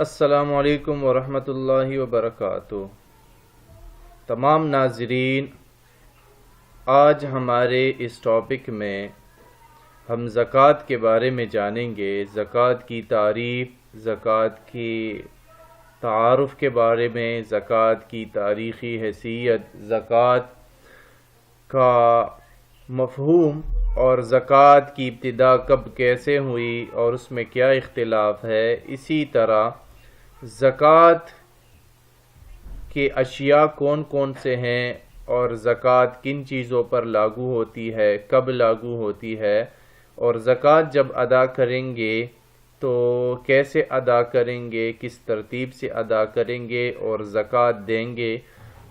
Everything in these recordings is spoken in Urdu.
السلام علیکم ورحمۃ اللہ وبرکاتہ۔ تمام ناظرین، آج ہمارے اس ٹاپک میں ہم زکوٰۃ کے بارے میں جانیں گے۔ زکوٰۃ کی تعریف، زکوٰۃ کی تعارف کے بارے میں، زکوٰۃ کی تاریخی حیثیت، زکوٰۃ کا مفہوم اور زکوٰۃ کی ابتدا کب کیسے ہوئی اور اس میں کیا اختلاف ہے۔ اسی طرح زکوٰۃ کے اشیاء کون کون سے ہیں اور زکوٰۃ کن چیزوں پر لاگو ہوتی ہے، کب لاگو ہوتی ہے، اور زکوٰۃ جب ادا کریں گے تو کیسے ادا کریں گے، کس ترتیب سے ادا کریں گے، اور زکوٰۃ دیں گے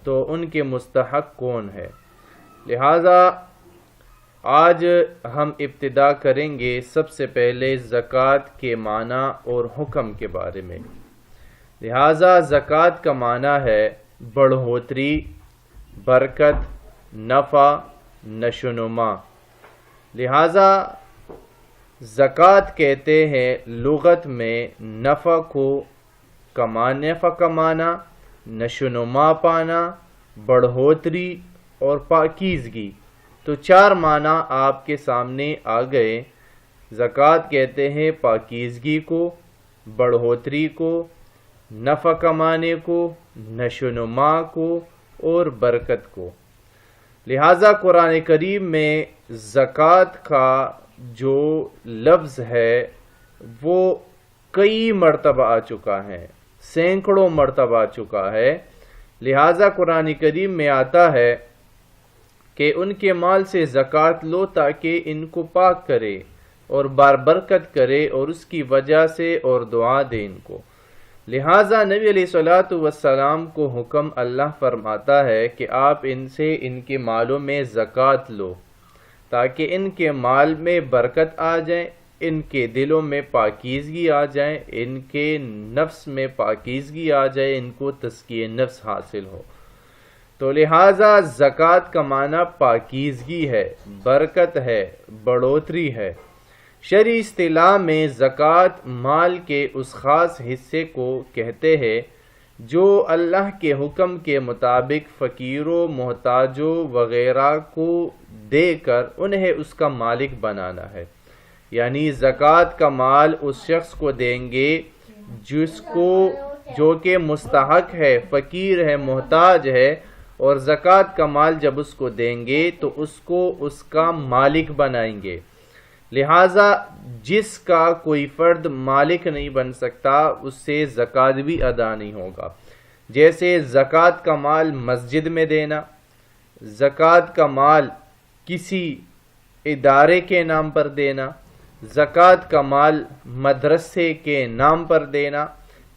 تو ان کے مستحق کون ہے۔ لہٰذا آج ہم ابتدا کریں گے سب سے پہلے زکوٰۃ کے معنی اور حکم کے بارے میں۔ لہٰذا زکوٰۃ کا معنی ہے بڑھوتری، برکت، نفع، نشوونما۔ لہٰذا زکوٰۃ کہتے ہیں لغت میں نفع کو کمانا، نشوونما پانا، بڑھوتری اور پاکیزگی۔ تو چار معنی آپ کے سامنے آ گئے۔ زکوٰۃ کہتے ہیں پاکیزگی کو، بڑھوتری کو، نفع کمانے کو، نشوونما کو اور برکت کو۔ لہٰذا قرآن کریم میں زکوٰۃ کا جو لفظ ہے وہ کئی مرتبہ آ چکا ہے، سینکڑوں مرتبہ آ چکا ہے۔ لہٰذا قرآن کریم میں آتا ہے کہ ان کے مال سے زکوٰۃ لو تاکہ ان کو پاک کرے اور برکت کرے اور اس کی وجہ سے اور دعا دے ان کو۔ لہٰذا نبی علیہ الصلوۃ والسلام کو حکم اللہ فرماتا ہے کہ آپ ان سے ان کے مالوں میں زکوٰۃ لو تاکہ ان کے مال میں برکت آ جائے، ان کے دلوں میں پاکیزگی آ جائے، ان کے نفس میں پاکیزگی آ جائے، ان کو تزکیہ نفس حاصل ہو۔ تو لہٰذا زکوٰۃ کا معنی پاکیزگی ہے، برکت ہے، بڑھوتری ہے۔ شرعی اصطلاح میں زکوٰۃ مال کے اس خاص حصے کو کہتے ہیں جو اللہ کے حکم کے مطابق فقیروں، محتاجوں وغیرہ کو دے کر انہیں اس کا مالک بنانا ہے۔ یعنی زکوٰۃ کا مال اس شخص کو دیں گے جو کہ مستحق ہے، فقیر ہے، محتاج ہے، اور زکوٰۃ کا مال جب اس کو دیں گے تو اس کو اس کا مالک بنائیں گے۔ لہٰذا جس کا کوئی فرد مالک نہیں بن سکتا اس سے زکوٰۃ بھی ادا نہیں ہوگا۔ جیسے زکوٰۃ کا مال مسجد میں دینا، زکوٰۃ کا مال کسی ادارے کے نام پر دینا، زکوٰۃ کا مال مدرسے کے نام پر دینا،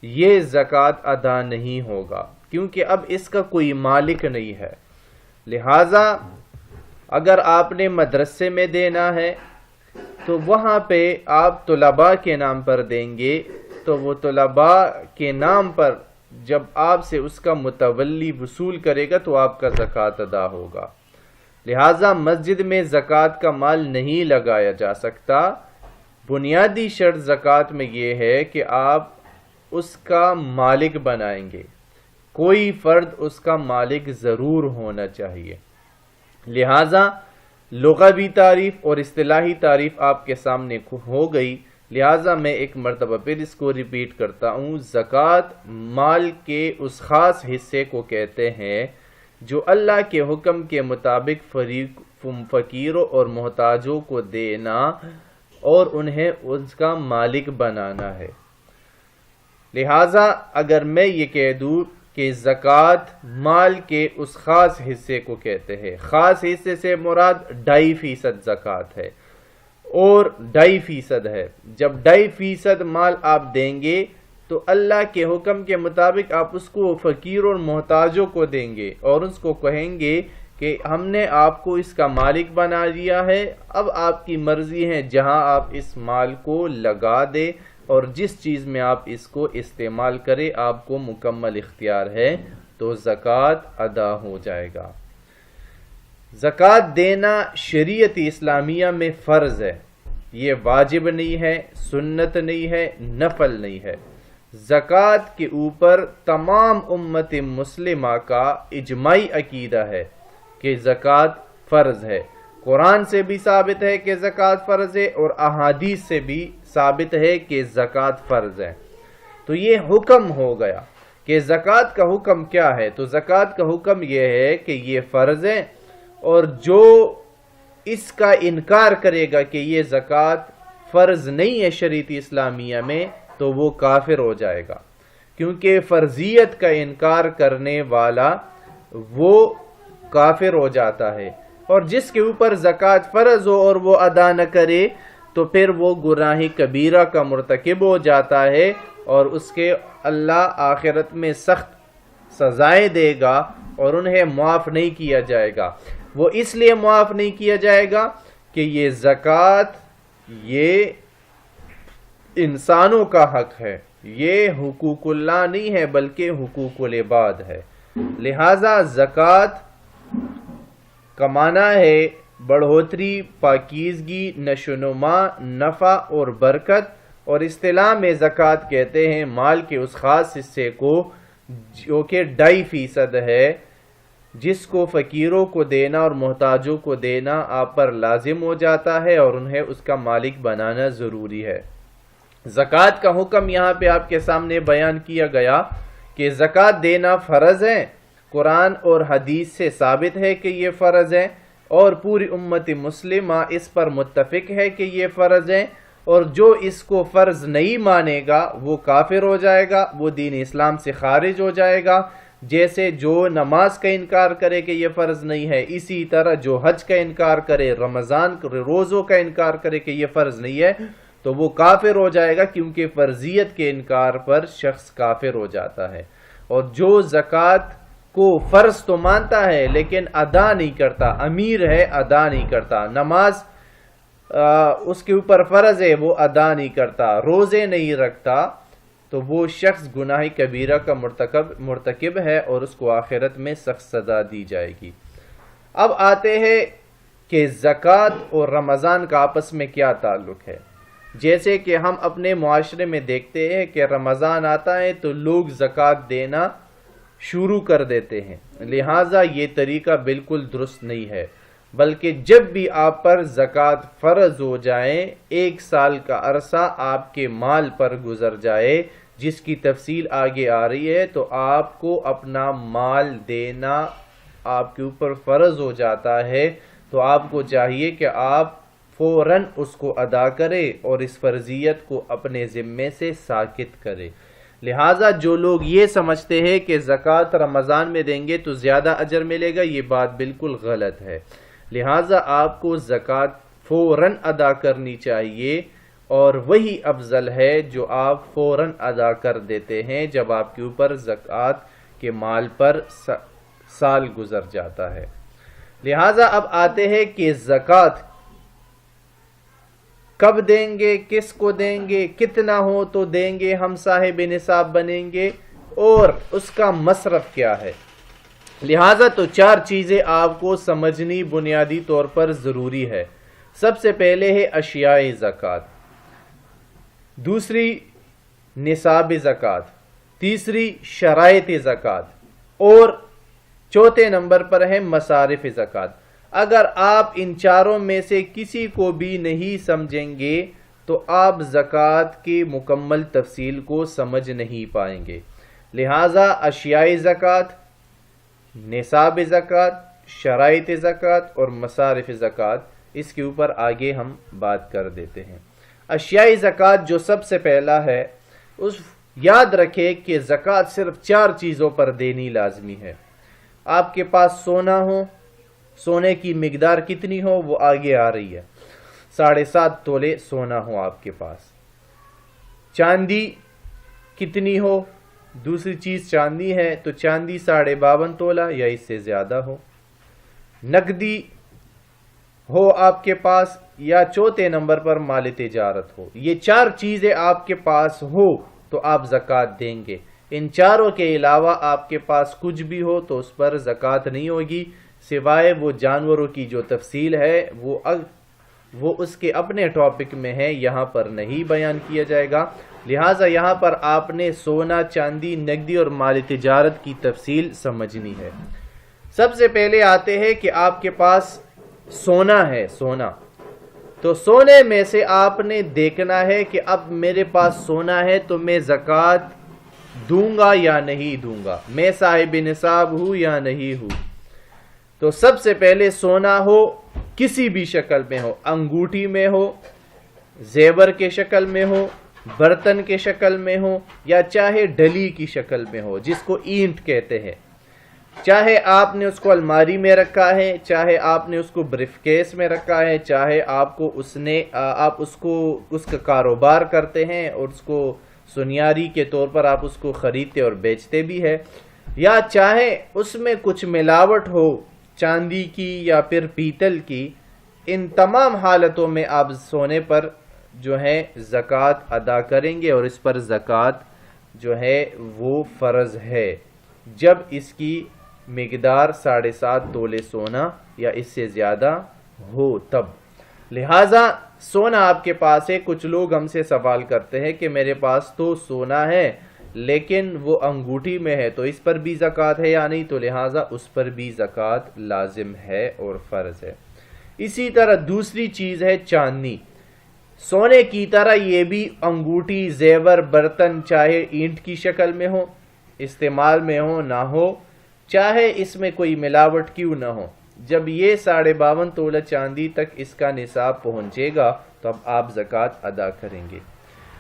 یہ زکوٰۃ ادا نہیں ہوگا کیونکہ اب اس کا کوئی مالک نہیں ہے۔ لہٰذا اگر آپ نے مدرسے میں دینا ہے تو وہاں پہ آپ طلباء کے نام پر دیں گے تو وہ طلباء کے نام پر جب آپ سے اس کا متولی وصول کرے گا تو آپ کا زکوٰۃ ادا ہوگا۔ لہٰذا مسجد میں زکوٰۃ کا مال نہیں لگایا جا سکتا۔ بنیادی شرط زکوٰۃ میں یہ ہے کہ آپ اس کا مالک بنائیں گے، کوئی فرد اس کا مالک ضرور ہونا چاہیے۔ لہٰذا لغوی تعریف اور اصطلاحی تعریف آپ کے سامنے ہو گئی۔ لہٰذا میں ایک مرتبہ پھر اس کو ریپیٹ کرتا ہوں۔ زکوٰۃ مال کے اس خاص حصے کو کہتے ہیں جو اللہ کے حکم کے مطابق فقیروں اور محتاجوں کو دینا اور انہیں اس کا مالک بنانا ہے۔ لہٰذا اگر میں یہ کہہ دوں کہ زکوٰۃ مال کے اس خاص حصے کو کہتے ہیں، خاص حصے سے مراد 2.5% زکوٰۃ ہے اور 2.5% ہے۔ جب 2.5% مال آپ دیں گے تو اللہ کے حکم کے مطابق آپ اس کو فقیر اور محتاجوں کو دیں گے اور اس کو کہیں گے کہ ہم نے آپ کو اس کا مالک بنا دیا ہے، اب آپ کی مرضی ہے جہاں آپ اس مال کو لگا دیں اور جس چیز میں آپ اس کو استعمال کریں، آپ کو مکمل اختیار ہے، تو زکوٰۃ ادا ہو جائے گا۔ زکوٰۃ دینا شریعت اسلامیہ میں فرض ہے، یہ واجب نہیں ہے، سنت نہیں ہے، نفل نہیں ہے۔ زکوٰۃ کے اوپر تمام امت مسلمہ کا اجماعی عقیدہ ہے کہ زکوٰۃ فرض ہے۔ قرآن سے بھی ثابت ہے کہ زکوٰۃ فرض ہے، اور احادیث سے بھی ثابت ہے کہ زکوٰۃ فرض ہے۔ تو یہ حکم ہو گیا کہ زکوٰۃ کا حکم کیا ہے؟ تو زکوٰۃ کا حکم یہ ہے کہ یہ فرض ہے، اور جو اس کا انکار کرے گا کہ یہ زکوٰۃ فرض نہیں ہے شریعت اسلامیہ میں، تو وہ کافر ہو جائے گا، کیونکہ فرضیت کا انکار کرنے والا وہ کافر ہو جاتا ہے۔ اور جس کے اوپر زکوٰۃ فرض ہو اور وہ ادا نہ کرے تو پھر وہ گناہ کبیرہ کا مرتکب ہو جاتا ہے، اور اس کے اللہ آخرت میں سخت سزائیں دے گا اور انہیں معاف نہیں کیا جائے گا۔ وہ اس لیے معاف نہیں کیا جائے گا کہ یہ زکوٰۃ یہ انسانوں کا حق ہے، یہ حقوق اللہ نہیں ہے بلکہ حقوق العباد ہے۔ لہذا زکوٰۃ کا معنی ہے بڑھوتری، پاکیزگی، نشوونما، نفع اور برکت، اور اصطلاح میں زکوٰۃ کہتے ہیں مال کے اس خاص حصے کو جو کہ 2.5% ہے، جس کو فقیروں کو دینا اور محتاجوں کو دینا آپ پر لازم ہو جاتا ہے، اور انہیں اس کا مالک بنانا ضروری ہے۔ زکوٰۃ کا حکم یہاں پہ آپ کے سامنے بیان کیا گیا کہ زکوٰۃ دینا فرض ہے، قرآن اور حدیث سے ثابت ہے کہ یہ فرض ہے، اور پوری امت مسلمہ اس پر متفق ہے کہ یہ فرض ہے، اور جو اس کو فرض نہیں مانے گا وہ کافر ہو جائے گا، وہ دین اسلام سے خارج ہو جائے گا۔ جیسے جو نماز کا انکار کرے کہ یہ فرض نہیں ہے، اسی طرح جو حج کا انکار کرے، رمضان روزوں کا انکار کرے کہ یہ فرض نہیں ہے، تو وہ کافر ہو جائے گا، کیونکہ فرضیت کے انکار پر شخص کافر ہو جاتا ہے۔ اور جو زکوٰۃ کو فرض تو مانتا ہے لیکن ادا نہیں کرتا، امیر ہے ادا نہیں کرتا، نماز اس کے اوپر فرض ہے وہ ادا نہیں کرتا، روزے نہیں رکھتا، تو وہ شخص گناہ کبیرہ کا مرتکب ہے، اور اس کو آخرت میں سخت سزا دی جائے گی۔ اب آتے ہیں کہ زکوٰۃ اور رمضان کا آپس میں کیا تعلق ہے۔ جیسے کہ ہم اپنے معاشرے میں دیکھتے ہیں کہ رمضان آتا ہے تو لوگ زکوٰۃ دینا شروع کر دیتے ہیں، لہٰذا یہ طریقہ بالکل درست نہیں ہے، بلکہ جب بھی آپ پر زکوٰۃ فرض ہو جائے، 1 سال کا عرصہ آپ کے مال پر گزر جائے، جس کی تفصیل آگے آ رہی ہے، تو آپ کو اپنا مال دینا آپ کے اوپر فرض ہو جاتا ہے، تو آپ کو چاہیے کہ آپ فوراً اس کو ادا کرے اور اس فرضیت کو اپنے ذمے سے ساقط کرے۔ لہٰذا جو لوگ یہ سمجھتے ہیں کہ زکوٰۃ رمضان میں دیں گے تو زیادہ اجر ملے گا، یہ بات بالکل غلط ہے۔ لہٰذا آپ کو زکوٰۃ فوراً ادا کرنی چاہیے، اور وہی افضل ہے جو آپ فوراً ادا کر دیتے ہیں جب آپ کے اوپر زکوٰۃ کے مال پر سال گزر جاتا ہے۔ لہٰذا اب آتے ہیں کہ زکوٰۃ کب دیں گے، کس کو دیں گے، کتنا ہو تو دیں گے، ہم صاحب نصاب بنیں گے، اور اس کا مصرف کیا ہے۔ لہٰذا تو 4 چیزیں آپ کو سمجھنی بنیادی طور پر ضروری ہے۔ سب سے پہلے ہے اشیاء زکوٰۃ، دوسری نصاب زکوٰۃ، تیسری شرائط زکوٰۃ، اور چوتھے نمبر پر ہے مصارف زکوٰۃ۔ اگر آپ ان چاروں میں سے کسی کو بھی نہیں سمجھیں گے تو آپ زکوٰۃ کی مکمل تفصیل کو سمجھ نہیں پائیں گے۔ لہٰذا اشیاء زکوٰۃ، نصاب زکوٰۃ، شرائط زکوٰۃ اور مصارف زکوٰۃ، اس کے اوپر آگے ہم بات کر دیتے ہیں۔ اشیاء زکوٰۃ جو سب سے پہلا ہے، اس یاد رکھے کہ زکوٰۃ صرف 4 چیزوں پر دینی لازمی ہے۔ آپ کے پاس سونا ہو، سونے کی مقدار کتنی ہو وہ آگے آ رہی ہے، 7.5 تولے سونا ہو آپ کے پاس، چاندی کتنی ہو، دوسری چیز چاندی ہے تو چاندی 52.5 تولہ یا اس سے زیادہ ہو، نقدی ہو آپ کے پاس، یا چوتھے نمبر پر مال تجارت ہو۔ یہ 4 چیزیں آپ کے پاس ہو تو آپ زکوٰۃ دیں گے۔ ان چاروں کے علاوہ آپ کے پاس کچھ بھی ہو تو اس پر زکوٰۃ نہیں ہوگی، سوائے وہ جانوروں کی جو تفصیل ہے وہ وہ اس کے اپنے ٹاپک میں ہے، یہاں پر نہیں بیان کیا جائے گا، لہٰذا یہاں پر آپ نے سونا، چاندی، نقدی اور مال تجارت کی تفصیل سمجھنی ہے۔ سب سے پہلے آتے ہیں کہ آپ کے پاس سونا ہے، سونا، تو سونے میں سے آپ نے دیکھنا ہے کہ اب میرے پاس سونا ہے تو میں زکوٰۃ دوں گا یا نہیں دوں گا، میں صاحب نصاب ہوں یا نہیں ہوں۔ تو سب سے پہلے سونا ہو، کسی بھی شکل میں ہو، انگوٹھی میں ہو، زیور کے شکل میں ہو، برتن کے شکل میں ہو، یا چاہے ڈلی کی شکل میں ہو جس کو اینٹ کہتے ہیں، چاہے آپ نے اس کو الماری میں رکھا ہے، چاہے آپ نے اس کو بریف کیس میں رکھا ہے، چاہے آپ اس کا کاروبار کرتے ہیں اور اس کو سنیاری کے طور پر آپ اس کو خریدتے اور بیچتے بھی ہے، یا چاہے اس میں کچھ ملاوٹ ہو چاندی کی یا پھر پیتل کی، ان تمام حالتوں میں آپ سونے پر جو ہے زکوٰۃ ادا کریں گے، اور اس پر زکوٰۃ جو ہے وہ فرض ہے جب اس کی مقدار 7.5 تولے سونا یا اس سے زیادہ ہو تب۔ لہٰذا سونا آپ کے پاس ہے، کچھ لوگ ہم سے سوال کرتے ہیں کہ میرے پاس تو سونا ہے لیکن وہ انگوٹھی میں ہے، تو اس پر بھی زکوٰۃ ہے یا نہیں؟ تو لہٰذا اس پر بھی زکوٰۃ لازم ہے اور فرض ہے۔ اسی طرح دوسری چیز ہے چاندنی، سونے کی طرح یہ بھی انگوٹھی، زیور، برتن چاہے اینٹ کی شکل میں ہو، استعمال میں ہو نہ ہو، چاہے اس میں کوئی ملاوٹ کیوں نہ ہو، جب یہ 52.5 تولہ چاندی تک اس کا نصاب پہنچے گا تو اب آپ زکوٰۃ ادا کریں گے۔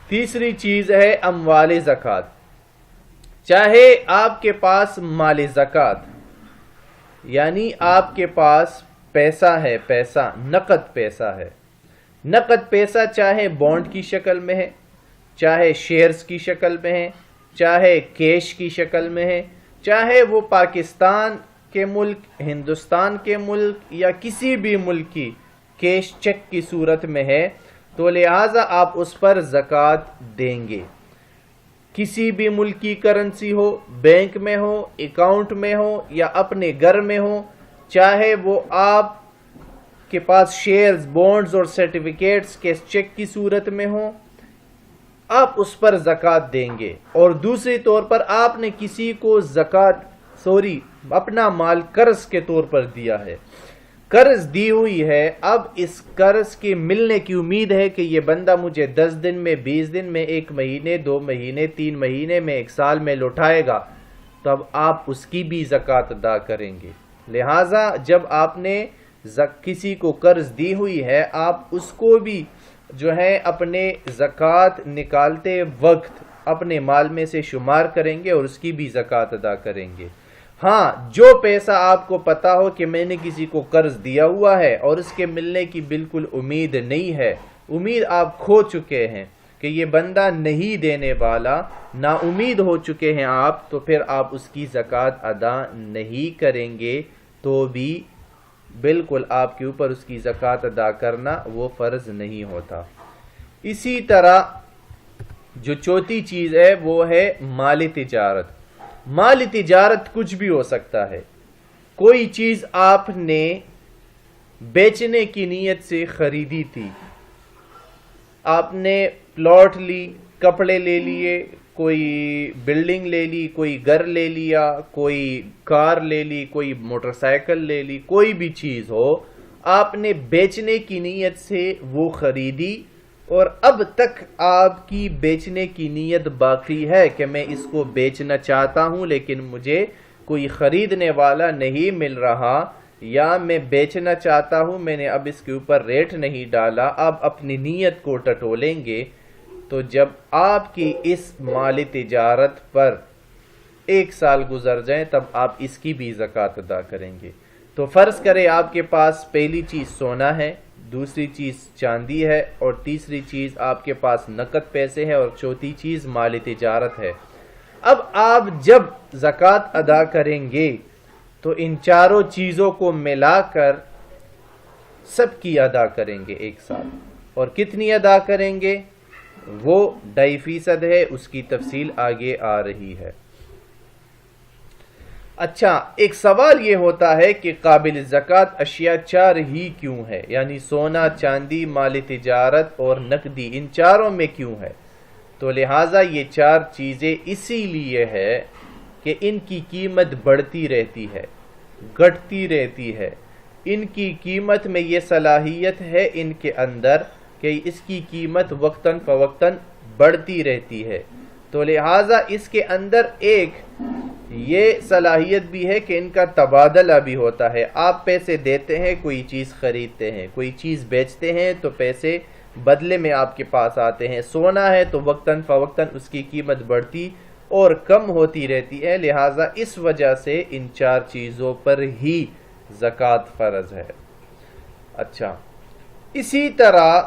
تیسری چیز ہے اموال زکوٰۃ، چاہے آپ کے پاس مال زکوٰۃ یعنی آپ کے پاس پیسہ ہے، پیسہ نقد پیسہ ہے، نقد پیسہ چاہے بانڈ کی شکل میں ہے، چاہے شیئرز کی شکل میں ہے، چاہے کیش کی شکل میں ہے، چاہے وہ پاکستان کے ملک، ہندوستان کے ملک یا کسی بھی ملک کی کیش چیک کی صورت میں ہے، تو لہٰذا آپ اس پر زکوٰۃ دیں گے۔ کسی بھی ملک کی کرنسی ہو، بینک میں ہو، اکاؤنٹ میں ہو یا اپنے گھر میں ہو، چاہے وہ آپ کے پاس شیئرز، بونڈز اور سرٹیفکیٹس کے چیک کی صورت میں ہوں، آپ اس پر زکوٰۃ دیں گے۔ اور دوسری طور پر آپ نے کسی کو اپنا مال قرض کے طور پر دیا ہے، قرض دی ہوئی ہے، اب اس قرض کے ملنے کی امید ہے کہ یہ بندہ مجھے 10 دن میں، 20 دن میں، 1 مہینے، 2 مہینے، 3 مہینے میں، 1 سال میں لوٹائے گا، تو اب آپ اس کی بھی زکوٰۃ ادا کریں گے۔ لہٰذا جب آپ نے کسی کو قرض دی ہوئی ہے، آپ اس کو بھی جو ہے اپنے زکوٰۃ نکالتے وقت اپنے مال میں سے شمار کریں گے اور اس کی بھی زکوٰۃ ادا کریں گے۔ ہاں، جو پیسہ آپ کو پتا ہو کہ میں نے کسی کو قرض دیا ہوا ہے اور اس کے ملنے کی بالکل امید نہیں ہے، امید آپ کھو چکے ہیں کہ یہ بندہ نہیں دینے والا، نا امید ہو چکے ہیں آپ، تو پھر آپ اس کی زکوٰۃ ادا نہیں کریں گے، تو بھی بالکل آپ کے اوپر اس کی زکوٰۃ ادا کرنا وہ فرض نہیں ہوتا۔ اسی طرح جو چوتھی چیز ہے وہ ہے مال تجارت۔ مال تجارت کچھ بھی ہو سکتا ہے، کوئی چیز آپ نے بیچنے کی نیت سے خریدی تھی، آپ نے پلاٹ لی، کپڑے لے لیے، کوئی بلڈنگ لے لی، کوئی گھر لے لیا، کوئی کار لے لی، کوئی موٹر سائیکل لے لی، کوئی بھی چیز ہو، آپ نے بیچنے کی نیت سے وہ خریدی اور اب تک آپ کی بیچنے کی نیت باقی ہے کہ میں اس کو بیچنا چاہتا ہوں لیکن مجھے کوئی خریدنے والا نہیں مل رہا، یا میں بیچنا چاہتا ہوں، میں نے اب اس کے اوپر ریٹ نہیں ڈالا، آپ اپنی نیت کو ٹٹولیں گے، تو جب آپ کی اس مالی تجارت پر 1 سال گزر جائیں تب آپ اس کی بھی زکوٰۃ ادا کریں گے۔ تو فرض کریں آپ کے پاس پہلی چیز سونا ہے، دوسری چیز چاندی ہے، اور تیسری چیز آپ کے پاس نقد پیسے ہے، اور چوتھی چیز مالی تجارت ہے۔ اب آپ جب زکوٰۃ ادا کریں گے تو ان چاروں چیزوں کو ملا کر سب کی ادا کریں گے 1 سال، اور کتنی ادا کریں گے وہ 2.5% ہے، اس کی تفصیل آگے آ رہی ہے۔ اچھا، ایک سوال یہ ہوتا ہے کہ قابل زکوٰۃ اشیاء چار ہی کیوں ہے؟ یعنی سونا، چاندی، مال تجارت اور نقدی، ان چاروں میں کیوں ہے؟ تو لہٰذا یہ چار چیزیں اسی لیے ہے کہ ان کی قیمت بڑھتی رہتی ہے، گھٹتی رہتی ہے۔ ان کی قیمت میں یہ صلاحیت ہے ان کے اندر کہ اس کی قیمت وقتاً فوقتاً بڑھتی رہتی ہے، تو لہٰذا اس کے اندر ایک یہ صلاحیت بھی ہے کہ ان کا تبادلہ بھی ہوتا ہے۔ آپ پیسے دیتے ہیں، کوئی چیز خریدتے ہیں، کوئی چیز بیچتے ہیں تو پیسے بدلے میں آپ کے پاس آتے ہیں۔ سونا ہے تو وقتاً فوقتاً اس کی قیمت بڑھتی اور کم ہوتی رہتی ہے، لہٰذا اس وجہ سے ان چار چیزوں پر ہی زکوٰۃ فرض ہے۔ اچھا، اسی طرح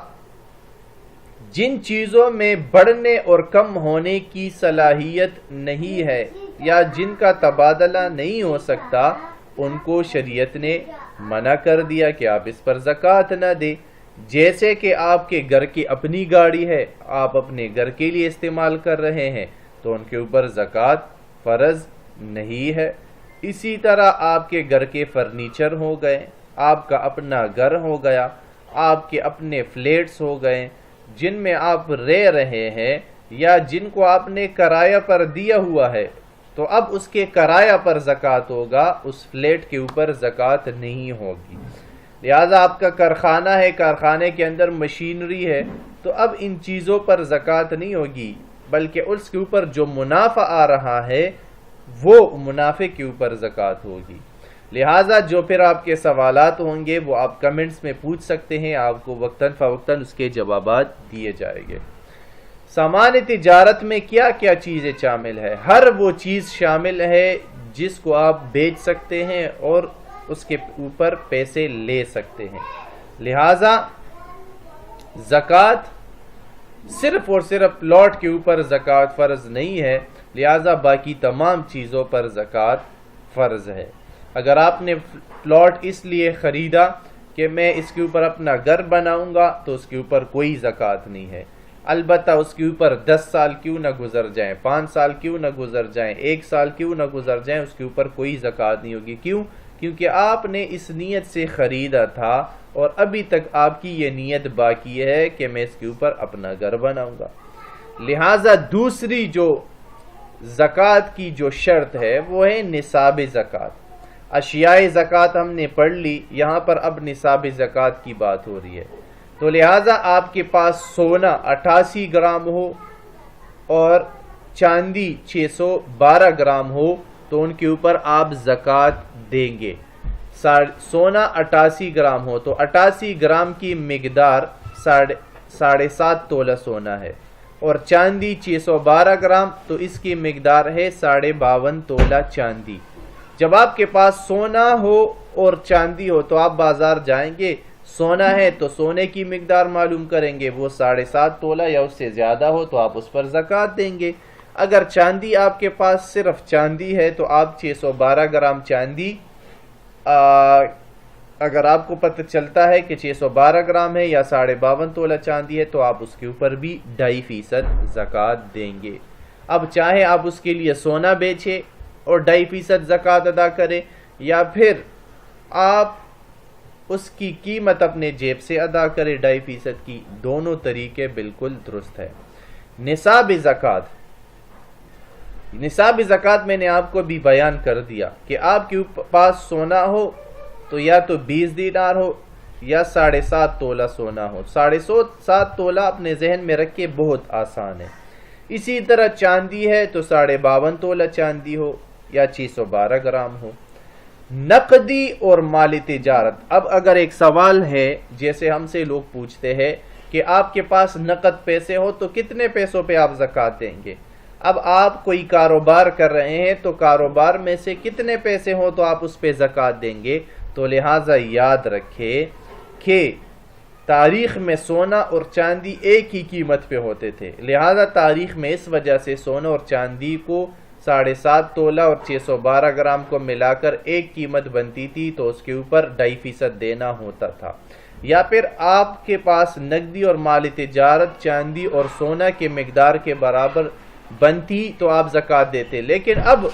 جن چیزوں میں بڑھنے اور کم ہونے کی صلاحیت نہیں ہے یا جن کا تبادلہ نہیں ہو سکتا، ان کو شریعت نے منع کر دیا کہ آپ اس پر زکوٰۃ نہ دیں۔ جیسے کہ آپ کے گھر کی اپنی گاڑی ہے، آپ اپنے گھر کے لیے استعمال کر رہے ہیں تو ان کے اوپر زکوٰۃ فرض نہیں ہے۔ اسی طرح آپ کے گھر کے فرنیچر ہو گئے، آپ کا اپنا گھر ہو گیا، آپ کے اپنے فلیٹس ہو گئے جن میں آپ رہ رہے ہیں یا جن کو آپ نے کرایہ پر دیا ہوا ہے، تو اب اس کے کرایہ پر زکوٰۃ ہوگا، اس فلیٹ کے اوپر زکوٰۃ نہیں ہوگی۔ لہٰذا آپ کا کارخانہ ہے، کارخانے کے اندر مشینری ہے، تو اب ان چیزوں پر زکوٰۃ نہیں ہوگی، بلکہ اس کے اوپر جو منافع آ رہا ہے وہ منافع کے اوپر زکوٰۃ ہوگی۔ لہٰذا جو پھر آپ کے سوالات ہوں گے وہ آپ کمنٹس میں پوچھ سکتے ہیں، آپ کو وقتاً فوقتاً اس کے جوابات دیے جائیں گے۔ سامان تجارت میں کیا کیا چیزیں شامل ہے؟ ہر وہ چیز شامل ہے جس کو آپ بیچ سکتے ہیں اور اس کے اوپر پیسے لے سکتے ہیں۔ لہٰذا زکوٰۃ صرف اور صرف پلاٹ کے اوپر زکوٰۃ فرض نہیں ہے، لہٰذا باقی تمام چیزوں پر زکوٰۃ فرض ہے۔ اگر آپ نے پلاٹ اس لیے خریدا کہ میں اس کے اوپر اپنا گھر بناؤں گا تو اس کے اوپر کوئی زکوٰۃ نہیں ہے، البتہ اس کے اوپر 10 سال کیوں نہ گزر جائیں، 5 سال کیوں نہ گزر جائیں، 1 سال کیوں نہ گزر جائیں، اس کے اوپر کوئی زکوٰۃ نہیں ہوگی۔ کیوں؟ کیونکہ آپ نے اس نیت سے خریدا تھا اور ابھی تک آپ کی یہ نیت باقی ہے کہ میں اس کے اوپر اپنا گھر بناؤں گا۔ لہٰذا دوسری جو زکوٰۃ کی جو شرط ہے وہ ہے نصاب زکوٰۃ۔ اشیاء زکوٰۃ ہم نے پڑھ لی، یہاں پر اب نصاب زکوٰۃ کی بات ہو رہی ہے۔ تو لہٰذا آپ کے پاس سونا 88 گرام ہو اور چاندی 612 گرام ہو تو ان کے اوپر آپ زکوٰۃ دیں گے۔ سونا 88 گرام ہو تو 88 گرام کی مقدار 7.5 تولہ سونا ہے، اور چاندی 612 گرام تو اس کی مقدار ہے 52.5 تولہ چاندی۔ جب آپ کے پاس سونا ہو اور چاندی ہو تو آپ بازار جائیں گے، سونا ہے تو سونے کی مقدار معلوم کریں گے، وہ 7.5 تولہ یا اس سے زیادہ ہو تو آپ اس پر زکوٰۃ دیں گے۔ اگر چاندی آپ کے پاس صرف چاندی ہے تو آپ 612 گرام چاندی، اگر آپ کو پتہ چلتا ہے کہ 612 گرام ہے یا 52.5 تولہ چاندی ہے تو آپ اس کے اوپر بھی 2.5% زکوٰۃ دیں گے۔ اب چاہے آپ اس کے لیے سونا بیچیں اور 2.5% زکوٰۃ ادا کریں، یا پھر آپ اس کی قیمت اپنے جیب سے ادا کریں 2.5% کی، دونوں طریقے بالکل درست ہے۔ نصاب زکوٰۃ، نصاب زکوٰۃ میں نے آپ کو بھی بیان کر دیا کہ آپ کے پاس سونا ہو تو یا تو 20 دینار ہو یا 7.5 تولہ سونا ہو۔ 7.5 تولہ اپنے ذہن میں رکھے، بہت آسان ہے۔ اسی طرح چاندی ہے تو 52.5 تولہ چاندی ہو یا 612 گرام ہو۔ نقدی اور مال تجارت، اب اگر ایک سوال ہے جیسے ہم سے لوگ پوچھتے ہیں کہ آپ کے پاس نقد پیسے ہو تو کتنے پیسوں پہ آپ زکوٰۃ دیں گے؟ اب آپ کوئی کاروبار کر رہے ہیں تو کاروبار میں سے کتنے پیسے ہوں تو آپ اس پہ زکوٰۃ دیں گے؟ تو لہٰذا یاد رکھے کہ تاریخ میں سونا اور چاندی ایک ہی قیمت پہ ہوتے تھے، لہٰذا تاریخ میں اس وجہ سے سونا اور چاندی کو 7.5 تولہ اور 612 گرام کو ملا کر ایک قیمت بنتی تھی، تو اس کے اوپر 2.5% دینا ہوتا تھا۔ یا پھر آپ کے پاس نقدی اور مال تجارت چاندی اور سونا کے مقدار کے برابر بنتی تو آپ زکوٰۃ دیتے، لیکن اب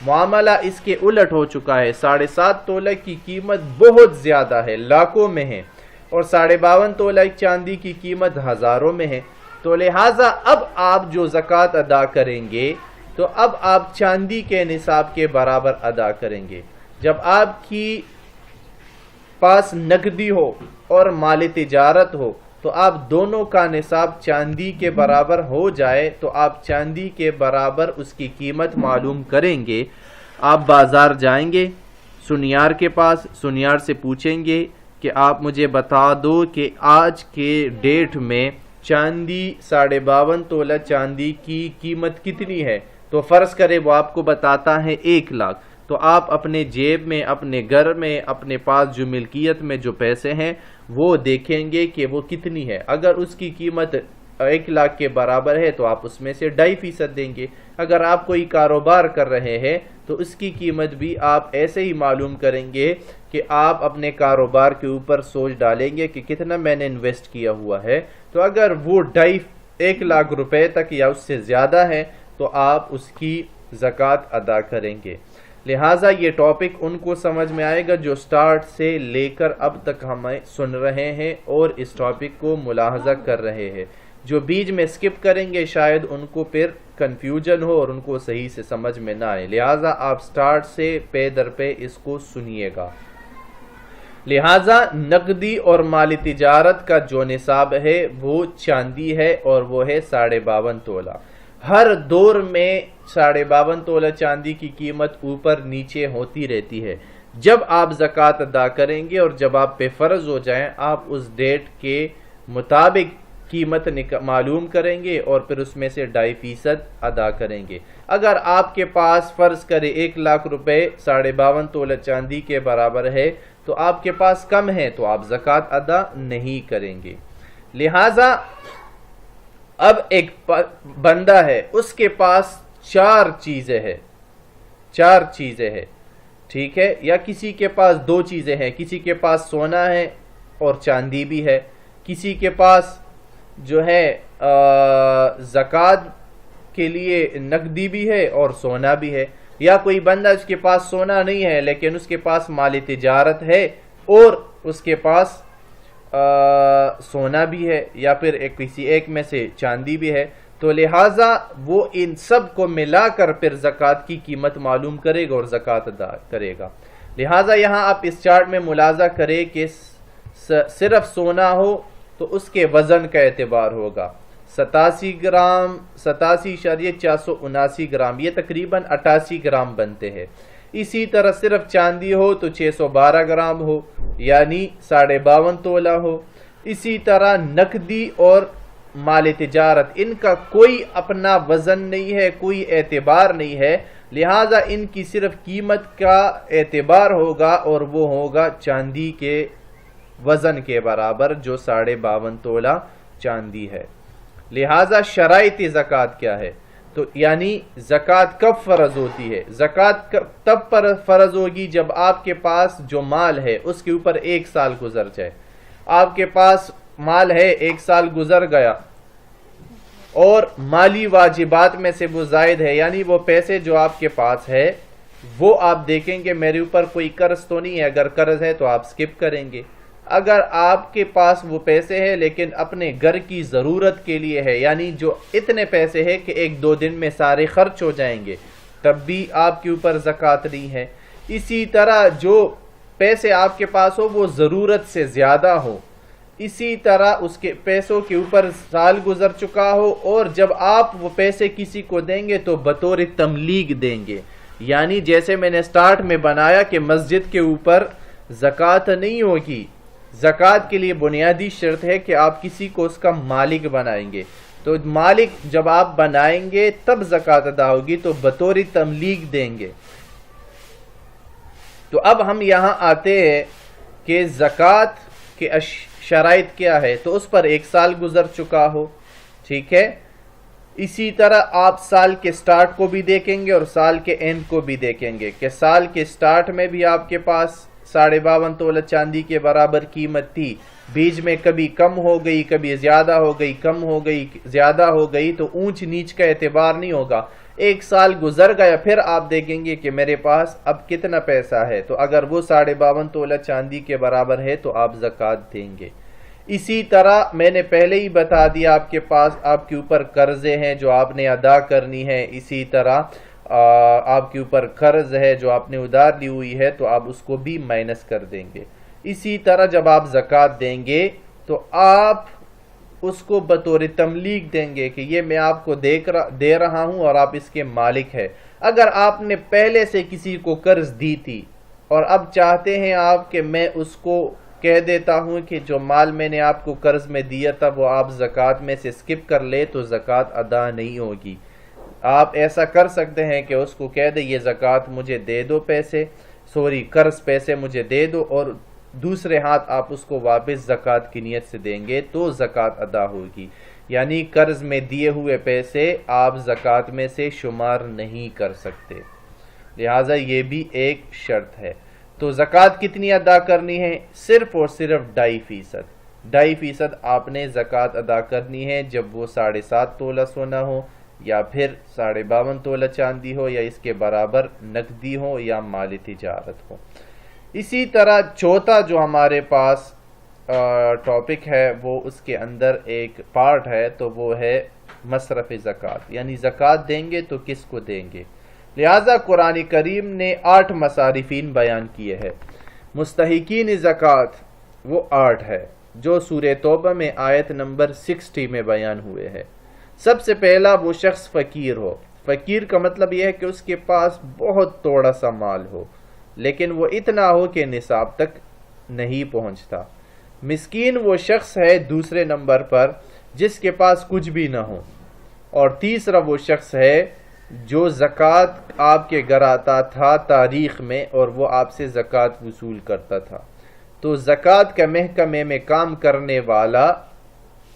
معاملہ اس کے الٹ ہو چکا ہے، 7.5 تولہ کی قیمت بہت زیادہ ہے، لاکھوں میں ہے، اور 52.5 تولہ چاندی کی قیمت ہزاروں میں ہے۔ تو لہٰذا اب آپ جو زکوٰۃ ادا کریں گے تو اب آپ چاندی کے نصاب کے برابر ادا کریں گے۔ جب آپ کی پاس نقدی ہو اور مال تجارت ہو تو آپ دونوں کا نصاب چاندی کے برابر ہو جائے تو آپ چاندی کے برابر اس کی قیمت معلوم کریں گے۔ آپ بازار جائیں گے سنیار کے پاس، سنیار سے پوچھیں گے کہ آپ مجھے بتا دو کہ آج کے ڈیٹ میں چاندی 52.5 تولہ چاندی کی قیمت کتنی ہے، تو فرض کرے وہ آپ کو بتاتا ہے 1 لاکھ، تو آپ اپنے جیب میں، اپنے گھر میں، اپنے پاس جو ملکیت میں جو پیسے ہیں وہ دیکھیں گے کہ وہ کتنی ہے۔ اگر اس کی قیمت 1 لاکھ کے برابر ہے تو آپ اس میں سے 2.5% دیں گے۔ اگر آپ کوئی کاروبار کر رہے ہیں تو اس کی قیمت بھی آپ ایسے ہی معلوم کریں گے کہ آپ اپنے کاروبار کے اوپر سوچ ڈالیں گے کہ کتنا میں نے انویسٹ کیا ہوا ہے، تو اگر وہ 1 لاکھ روپے تک یا اس سے زیادہ ہے تو آپ اس کی زکوٰۃ ادا کریں گے۔ لہٰذا یہ ٹاپک ان کو سمجھ میں آئے گا جو سٹارٹ سے لے کر اب تک ہمیں سن رہے ہیں اور اس ٹاپک کو ملاحظہ کر رہے ہیں۔ جو بیچ میں سکپ کریں گے شاید ان کو پھر کنفیوژن ہو اور ان کو صحیح سے سمجھ میں نہ آئے، لہٰذا آپ سٹارٹ سے پے در پے اس کو سنیے گا۔ لہٰذا نقدی اور مالی تجارت کا جو نصاب ہے وہ چاندی ہے اور وہ ہے 52.5 تولہ۔ ہر دور میں 52.5 تولہ چاندی کی قیمت اوپر نیچے ہوتی رہتی ہے۔ جب آپ زکوٰۃ ادا کریں گے اور جب آپ پہ فرض ہو جائیں آپ اس ڈیٹ کے مطابق قیمت معلوم کریں گے اور پھر اس میں سے 2.5% ادا کریں گے۔ اگر آپ کے پاس فرض کرے 1 لاکھ روپے 52.5 تولہ چاندی کے برابر ہے تو آپ کے پاس کم ہے تو آپ زکوٰۃ ادا نہیں کریں گے۔ لہٰذا اب ایک بندہ ہے اس کے پاس 4 چیزیں ہیں، ٹھیک ہے، یا کسی کے پاس 2 چیزیں ہیں، کسی کے پاس سونا ہے اور چاندی بھی ہے، کسی کے پاس جو ہے زکوٰۃ کے لیے نقدی بھی ہے اور سونا بھی ہے، یا کوئی بندہ اس کے پاس سونا نہیں ہے لیکن اس کے پاس مال تجارت ہے اور اس کے پاس سونا بھی ہے، یا پھر کسی ایک میں سے چاندی بھی ہے، تو لہٰذا وہ ان سب کو ملا کر پھر زکوٰۃ کی قیمت معلوم کرے گا اور زکوٰۃ ادا کرے گا۔ لہٰذا یہاں آپ اس چارٹ میں ملاحظہ کریں کہ صرف سونا ہو تو اس کے وزن کا اعتبار ہوگا 87 گرام 87.479 گرام، یہ تقریباً 88 گرام بنتے ہیں۔ اسی طرح صرف چاندی ہو تو 612 گرام ہو یعنی 52.5 تولہ ہو۔ اسی طرح نقدی اور مال تجارت ان کا کوئی اپنا وزن نہیں ہے، کوئی اعتبار نہیں ہے، لہٰذا ان کی صرف قیمت کا اعتبار ہوگا اور وہ ہوگا چاندی کے وزن کے برابر جو 52.5 تولہ چاندی ہے۔ لہٰذا شرائط زکوٰۃ کیا ہے؟ تو یعنی زکوٰۃ کب فرض ہوتی ہے؟ زکوٰۃ تب فرض ہوگی جب آپ کے پاس جو مال ہے اس کے اوپر 1 سال گزر جائے۔ آپ کے پاس مال ہے، 1 سال گزر گیا اور مالی واجبات میں سے وہ زائد ہے، یعنی وہ پیسے جو آپ کے پاس ہے وہ آپ دیکھیں گے میرے اوپر کوئی قرض تو نہیں ہے، اگر قرض ہے تو آپ سکپ کریں گے۔ اگر آپ کے پاس وہ پیسے ہیں لیکن اپنے گھر کی ضرورت کے لیے ہے، یعنی جو اتنے پیسے ہیں کہ 1-2 دن میں سارے خرچ ہو جائیں گے، تب بھی آپ کے اوپر زکوٰۃ نہیں ہے۔ اسی طرح جو پیسے آپ کے پاس ہو وہ ضرورت سے زیادہ ہو، اسی طرح اس کے پیسوں کے اوپر سال گزر چکا ہو اور جب آپ وہ پیسے کسی کو دیں گے تو بطور تملیغ دیں گے، یعنی جیسے میں نے سٹارٹ میں بنایا کہ مسجد کے اوپر زکوٰۃ نہیں ہوگی۔ زکوٰۃ کے لیے بنیادی شرط ہے کہ آپ کسی کو اس کا مالک بنائیں گے، تو مالک جب آپ بنائیں گے تب زکوٰۃ ادا ہوگی، تو بطور تملیغ دیں گے۔ تو اب ہم یہاں آتے ہیں کہ زکوٰۃ کے شرائط کیا ہے، تو اس پر 1 سال گزر چکا ہو، ٹھیک ہے۔ اسی طرح آپ سال کے سٹارٹ کو بھی دیکھیں گے اور سال کے اینڈ کو بھی دیکھیں گے کہ سال کے سٹارٹ میں بھی آپ کے پاس 52.5 تولہ چاندی کے برابر قیمت تھی، بیچ میں کبھی کم ہو گئی، کبھی زیادہ ہو گئی، کم ہو گئی، زیادہ ہو گئی، تو اونچ نیچ کا اعتبار نہیں ہوگا۔ ایک سال گزر گیا، پھر آپ دیکھیں گے کہ میرے پاس اب کتنا پیسہ ہے، تو اگر وہ 52.5 تولہ چاندی کے برابر ہے تو آپ زکوٰۃ دیں گے۔ اسی طرح میں نے پہلے ہی بتا دیا، آپ کے پاس آپ کے اوپر قرضے ہیں جو آپ نے ادا کرنی ہے، اسی طرح آپ کے اوپر قرض ہے جو آپ نے ادھار لی ہوئی ہے تو آپ اس کو بھی مائنس کر دیں گے۔ اسی طرح جب آپ زکوٰۃ دیں گے تو آپ اس کو بطور تملیغ دیں گے کہ یہ میں آپ کو دے رہا ہوں اور آپ اس کے مالک ہیں۔ اگر آپ نے پہلے سے کسی کو قرض دی تھی اور اب چاہتے ہیں آپ کہ میں اس کو کہہ دیتا ہوں کہ جو مال میں نے آپ کو قرض میں دیا تھا وہ آپ زکوٰۃ میں سے سکپ کر لے، تو زکوٰۃ ادا نہیں ہوگی۔ آپ ایسا کر سکتے ہیں کہ اس کو کہہ دیں یہ زکوٰۃ مجھے دے دو، قرض پیسے مجھے دے دو، اور دوسرے ہاتھ آپ اس کو واپس زکوٰۃ کی نیت سے دیں گے تو زکوٰۃ ادا ہوگی۔ یعنی قرض میں دیے ہوئے پیسے آپ زکوٰۃ میں سے شمار نہیں کر سکتے، لہٰذا یہ بھی ایک شرط ہے۔ تو زکوٰۃ کتنی ادا کرنی ہے؟ صرف اور صرف 2.5% آپ نے زکوٰۃ ادا کرنی ہے، جب وہ 7.5 تولہ سونا ہو یا پھر 52.5 تولہ چاندی ہو یا اس کے برابر نقدی ہو یا مالی تجارت ہو۔ اسی طرح چوتھا جو ہمارے پاس ٹاپک ہے وہ اس کے اندر ایک پارٹ ہے، تو وہ ہے مصرف زکوٰۃ، یعنی زکوٰۃ دیں گے تو کس کو دیں گے۔ لہٰذا قرآن کریم نے 8 مصارفین بیان کیے ہیں۔ مستحقین زکوٰۃ وہ 8 ہے جو سورہ توبہ میں آیت نمبر 60 میں بیان ہوئے ہیں۔ سب سے پہلا وہ شخص فقیر ہو۔ فقیر کا مطلب یہ ہے کہ اس کے پاس بہت تھوڑا سا مال ہو لیکن وہ اتنا ہو کہ نصاب تک نہیں پہنچتا۔ مسکین وہ شخص ہے دوسرے نمبر پر جس کے پاس کچھ بھی نہ ہو۔ اور تیسرا وہ شخص ہے جو زکوٰۃ آپ کے گھر آتا تھا تاریخ میں اور وہ آپ سے زکوٰۃ وصول کرتا تھا۔ تو زکوٰۃ کے محکمے میں کام کرنے والا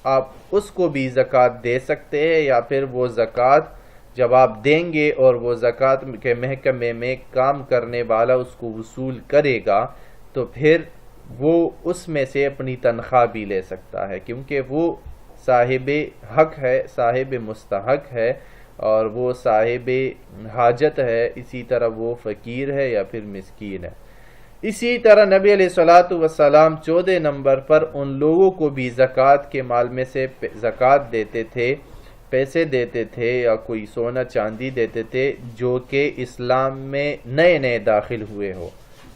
آپ اس کو بھی زکوٰۃ دے سکتے ہیں، یا پھر وہ زکوٰۃ جب آپ دیں گے اور وہ زکوٰۃ کے محکمے میں کام کرنے والا اس کو وصول کرے گا تو پھر وہ اس میں سے اپنی تنخواہ بھی لے سکتا ہے، کیونکہ وہ صاحب حق ہے، صاحب مستحق ہے اور وہ صاحب حاجت ہے، اسی طرح وہ فقیر ہے یا پھر مسکین ہے۔ اسی طرح نبی علیہ الصلوۃ والسلام 14 نمبر پر ان لوگوں کو بھی زکوٰۃ کے مال میں سے زکوٰۃ دیتے تھے، پیسے دیتے تھے یا کوئی سونا چاندی دیتے تھے جو کہ اسلام میں نئے نئے داخل ہوئے ہو،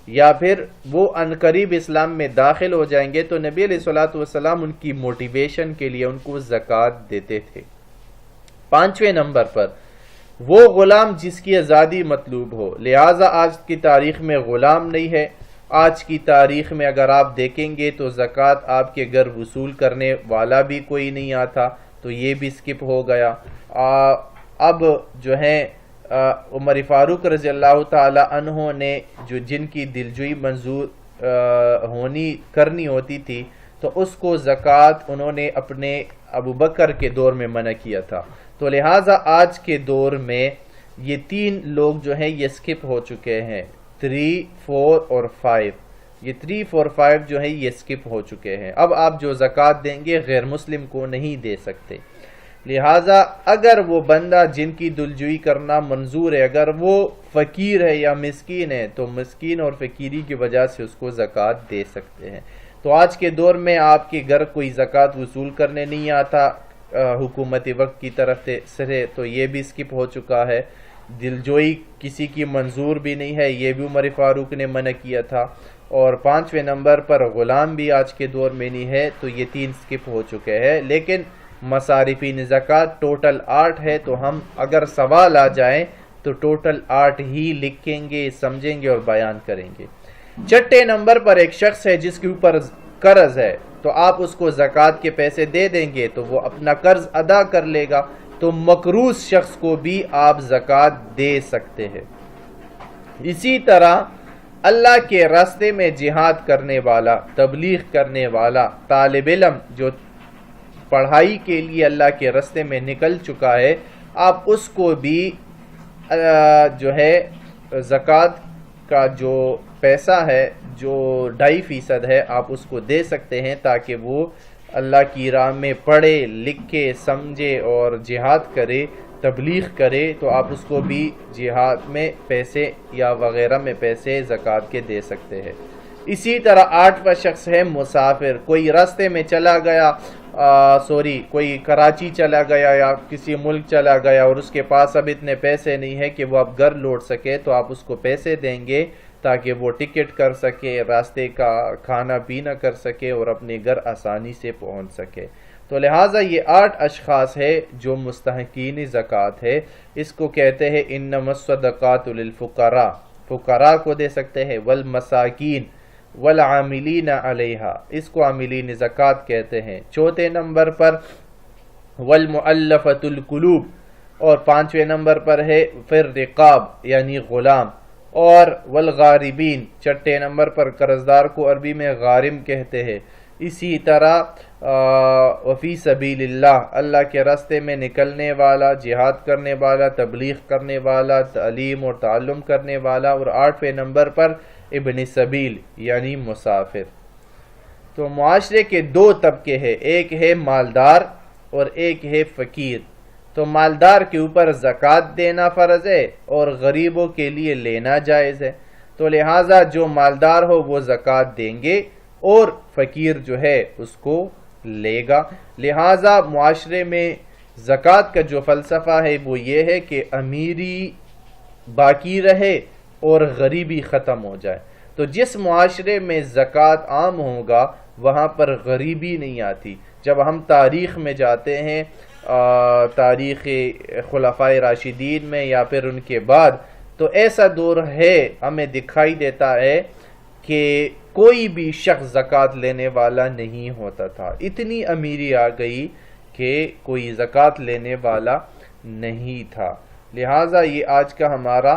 یا پھر وہ عنقریب اسلام میں داخل ہو جائیں گے تو نبی علیہ الصلوۃ والسلام ان کی موٹیویشن کے لیے ان کو زکوٰۃ دیتے تھے۔ 5ویں نمبر پر وہ غلام جس کی آزادی مطلوب ہو، لہٰذا آج کی تاریخ میں غلام نہیں ہے۔ آج کی تاریخ میں اگر آپ دیکھیں گے تو زکوٰۃ آپ کے گھر وصول کرنے والا بھی کوئی نہیں آتا، تو یہ بھی سکپ ہو گیا۔ اب جو ہیں عمر فاروق رضی اللہ تعالی عنہ نے جن کی دلجوئی منظور کرنی ہوتی تھی تو اس کو زکوٰۃ انہوں نے اپنے ابو بکر کے دور میں منع کیا تھا، تو لہٰذا آج کے دور میں یہ 3 لوگ جو ہیں یہ سکپ ہو چکے ہیں، 3، 4 اور 5۔ یہ 3، 4، 5 جو ہیں یہ سکپ ہو چکے ہیں۔ اب آپ جو زکوٰۃ دیں گے غیر مسلم کو نہیں دے سکتے، لہٰذا اگر وہ بندہ جن کی دلجوئی کرنا منظور ہے اگر وہ فقیر ہے یا مسکین ہے تو مسکین اور فقیری کی وجہ سے اس کو زکوٰۃ دے سکتے ہیں۔ تو آج کے دور میں آپ کے گھر کوئی زکوٰۃ وصول کرنے نہیں آتا حکومت وقت کی طرف سے، تو یہ بھی سکپ ہو چکا ہے۔ دلجوئی کسی کی منظور بھی نہیں ہے، یہ بھی عمر فاروق نے منع کیا تھا۔ اور 5ویں نمبر پر غلام بھی آج کے دور میں نہیں ہے، تو یہ 3 سکپ ہو چکے ہیں۔ لیکن مصارفین زکوٰۃ ٹوٹل 8 ہے، تو ہم اگر سوال آ جائیں تو ٹوٹل 8 ہی لکھیں گے، سمجھیں گے اور بیان کریں گے۔ 6 نمبر پر ایک شخص ہے جس کے اوپر قرض ہے، تو آپ اس کو زکوٰۃ کے پیسے دے دیں گے تو وہ اپنا قرض ادا کر لے گا، تو مقروض شخص کو بھی آپ زکوٰۃ دے سکتے ہیں۔ اسی طرح اللہ کے راستے میں جہاد کرنے والا، تبلیغ کرنے والا، طالب علم جو پڑھائی کے لیے اللہ کے راستے میں نکل چکا ہے، آپ اس کو بھی جو ہے زکوٰۃ کا جو پیسہ ہے جو 2.5% ہے آپ اس کو دے سکتے ہیں، تاکہ وہ اللہ کی راہ میں پڑھے لکھے سمجھے اور جہاد کرے تبلیغ کرے تو آپ اس کو بھی جہاد میں پیسے یا وغیرہ میں پیسے زکوٰۃ کے دے سکتے ہیں۔ اسی طرح 8واں شخص ہے مسافر، کوئی راستے میں چلا گیا، کوئی کراچی چلا گیا یا کسی ملک چلا گیا اور اس کے پاس اب اتنے پیسے نہیں ہے کہ وہ اب گھر لوٹ سکے، تو آپ اس کو پیسے دیں گے تاکہ وہ ٹکٹ کر سکے، راستے کا کھانا پینا کر سکے اور اپنے گھر آسانی سے پہنچ سکے۔ تو لہٰذا یہ 8 اشخاص ہے جو مستحقین زکوٰۃ ہے۔ اس کو کہتے ہیں انما الصدقات للفقراء، فقراء کو دے سکتے ہیں، والمساکین والعاملین علیہا، اس کو عاملین زکوٰۃ کہتے ہیں۔ چوتھے نمبر پر والمؤلفۃ القلوب، اور 5ویں نمبر پر ہے فی الرقاب یعنی غلام، اور والغاربین، 6 نمبر پر قرضدار کو عربی میں غارم کہتے ہیں۔ اسی طرح وفی سبیل اللہ، اللہ کے راستے میں نکلنے والا، جہاد کرنے والا، تبلیغ کرنے والا، تعلیم اور تعلم کرنے والا، اور 8ویں نمبر پر ابن سبیل یعنی مسافر۔ تو معاشرے کے 2 طبقے ہیں، ایک ہے مالدار اور ایک ہے فقیر۔ تو مالدار کے اوپر زکوٰۃ دینا فرض ہے اور غریبوں کے لیے لینا جائز ہے، تو لہٰذا جو مالدار ہو وہ زکوٰۃ دیں گے اور فقیر جو ہے اس کو لے گا۔ لہٰذا معاشرے میں زکوٰۃ کا جو فلسفہ ہے وہ یہ ہے کہ امیری باقی رہے اور غریبی ختم ہو جائے۔ تو جس معاشرے میں زکوٰۃ عام ہوگا وہاں پر غریبی نہیں آتی۔ جب ہم تاریخ میں جاتے ہیں، تاریخ خلفائے راشدین میں یا پھر ان کے بعد، تو ایسا دور ہے ہمیں دکھائی دیتا ہے کہ کوئی بھی شخص زکوٰۃ لینے والا نہیں ہوتا تھا، اتنی امیری آ گئی کہ کوئی زکوٰۃ لینے والا نہیں تھا۔ لہٰذا یہ آج کا ہمارا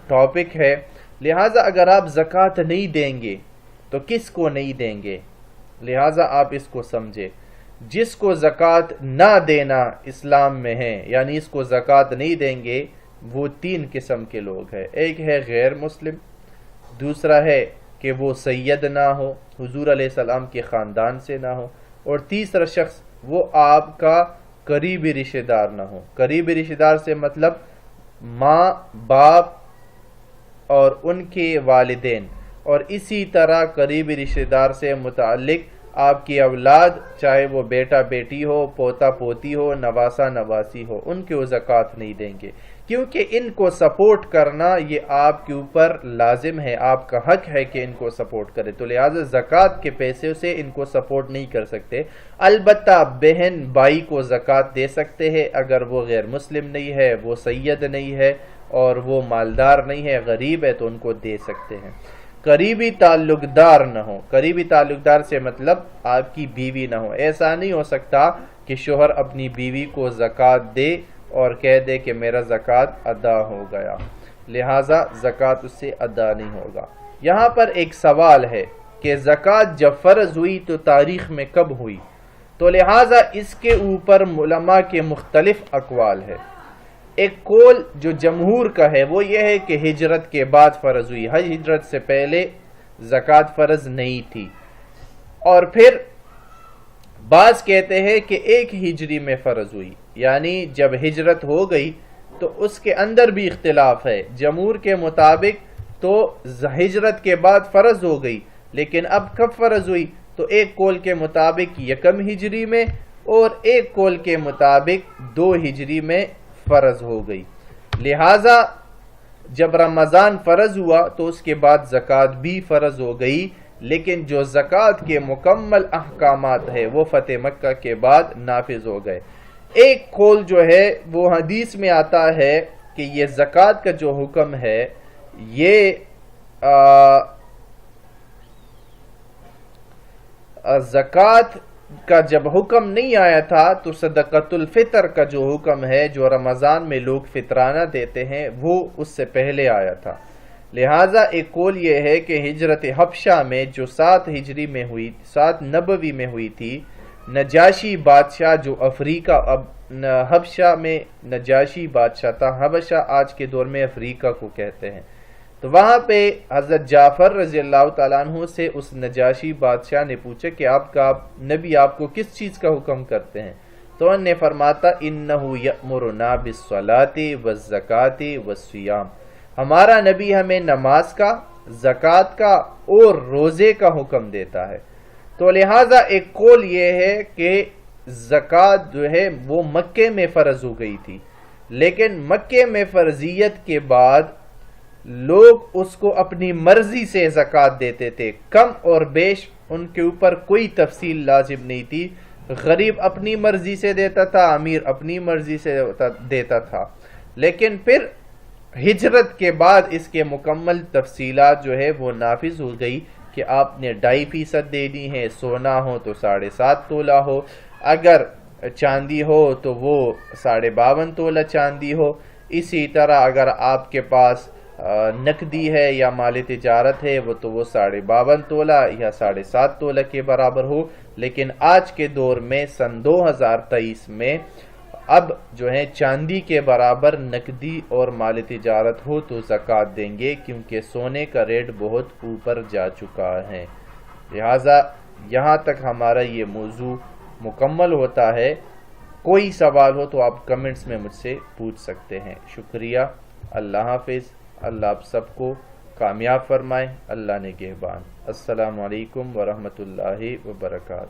ٹاپک ہے۔ لہٰذا اگر آپ زکوٰۃ نہیں دیں گے تو کس کو نہیں دیں گے؟ لہٰذا آپ اس کو سمجھے، جس کو زکوٰۃ نہ دینا اسلام میں ہے، یعنی اس کو زکوٰۃ نہیں دیں گے، وہ 3 قسم کے لوگ ہیں۔ ایک ہے غیر مسلم، دوسرا ہے کہ وہ سید نہ ہو، حضور علیہ السلام کے خاندان سے نہ ہو، اور تیسرا شخص وہ آپ کا قریبی رشتہ دار نہ ہو۔ قریبی رشتہ دار سے مطلب ماں، باپ اور ان کے والدین، اور اسی طرح قریبی رشتہ دار سے متعلق آپ کی اولاد، چاہے وہ بیٹا بیٹی ہو، پوتا پوتی ہو، نواسا نواسی ہو، ان کو زکوٰۃ نہیں دیں گے، کیونکہ ان کو سپورٹ کرنا یہ آپ کے اوپر لازم ہے، آپ کا حق ہے کہ ان کو سپورٹ کرے، تو لہٰذا زکوٰۃ کے پیسے سے ان کو سپورٹ نہیں کر سکتے۔ البتہ بہن بھائی کو زکوٰۃ دے سکتے ہیں اگر وہ غیر مسلم نہیں ہے، وہ سید نہیں ہے اور وہ مالدار نہیں ہے، غریب ہے، تو ان کو دے سکتے ہیں۔ قریبی تعلق دار نہ ہو، قریبی تعلق دار سے مطلب آپ کی بیوی نہ ہو۔ ایسا نہیں ہو سکتا کہ شوہر اپنی بیوی کو زکوٰۃ دے اور کہہ دے کہ میرا زکوٰۃ ادا ہو گیا، لہٰذا زکوٰۃ اس سے ادا نہیں ہوگا۔ یہاں پر ایک سوال ہے کہ زکوٰۃ جب فرض ہوئی تو تاریخ میں کب ہوئی؟ تو لہٰذا اس کے اوپر علماء کے مختلف اقوال ہے۔ ایک قول جو جمہور کا ہے وہ یہ ہے کہ ہجرت کے بعد فرض ہوئی، ہجرت سے پہلے زکوٰۃ فرض نہیں تھی، اور پھر بعض کہتے ہیں کہ 1 ہجری میں فرض ہوئی، یعنی جب ہجرت ہو گئی تو اس کے اندر بھی اختلاف ہے۔ جمہور کے مطابق تو ہجرت کے بعد فرض ہو گئی، لیکن اب کب فرض ہوئی؟ تو ایک قول کے مطابق 1 ہجری میں اور ایک قول کے مطابق 2 ہجری میں فرض ہو گئی۔ لہٰذا جب رمضان فرض ہوا تو اس کے بعد زکوٰۃ بھی فرض ہو گئی، لیکن جو زکوٰۃ کے مکمل احکامات ہے وہ فتح مکہ کے بعد نافذ ہو گئے۔ ایک قول جو ہے وہ حدیث میں آتا ہے کہ یہ زکوٰۃ کا جو حکم ہے یہ زکوٰۃ کا جب حکم نہیں آیا تھا تو صدقۃ الفطر کا جو حکم ہے، جو رمضان میں لوگ فطرانہ دیتے ہیں، وہ اس سے پہلے آیا تھا۔ لہٰذا ایک قول یہ ہے کہ ہجرت حبشہ میں جو 7 ہجری میں ہوئی، 7 نبوی میں ہوئی تھی، نجاشی بادشاہ جو افریقہ، اب حبشہ میں نجاشی بادشاہ تھا، حبشہ آج کے دور میں افریقہ کو کہتے ہیں، تو وہاں پہ حضرت جعفر رضی اللہ تعالیٰ عنہ سے اس نجاشی بادشاہ نے پوچھا کہ آپ کا نبی آپ کو کس چیز کا حکم کرتے ہیں؟ تو انہیں فرماتا انہو یأمرنا بالصلاۃ والزکاۃ والصیام، ہمارا نبی ہمیں نماز کا، زکوٰۃ کا اور روزے کا حکم دیتا ہے۔ تو لہٰذا ایک قول یہ ہے کہ زکوٰۃ جو ہے وہ مکے میں فرض ہو گئی تھی، لیکن مکے میں فرضیت کے بعد لوگ اس کو اپنی مرضی سے زکوٰۃ دیتے تھے، کم اور بیش ان کے اوپر کوئی تفصیل لازم نہیں تھی، غریب اپنی مرضی سے دیتا تھا، امیر اپنی مرضی سے دیتا تھا۔ لیکن پھر ہجرت کے بعد اس کے مکمل تفصیلات جو ہے وہ نافذ ہو گئی کہ آپ نے 2.5% دینی ہے، سونا ہو تو 7.5 تولہ ہو، اگر چاندی ہو تو وہ 52.5 تولہ چاندی ہو، اسی طرح اگر آپ کے پاس نقدی ہے یا مال تجارت ہے وہ 52.5 تولہ یا 7.5 تولہ کے برابر ہو۔ لیکن آج کے دور میں سن 2023 میں اب جو ہے چاندی کے برابر نقدی اور مال تجارت ہو تو زکوٰۃ دیں گے، کیونکہ سونے کا ریٹ بہت اوپر جا چکا ہے۔ لہٰذا یہاں تک ہمارا یہ موضوع مکمل ہوتا ہے۔ کوئی سوال ہو تو آپ کمنٹس میں مجھ سے پوچھ سکتے ہیں۔ شکریہ، اللہ حافظ، اللہ آپ سب کو کامیاب فرمائے، اللہ نگہبان۔ السلام علیکم ورحمۃ اللہ وبرکاتہ۔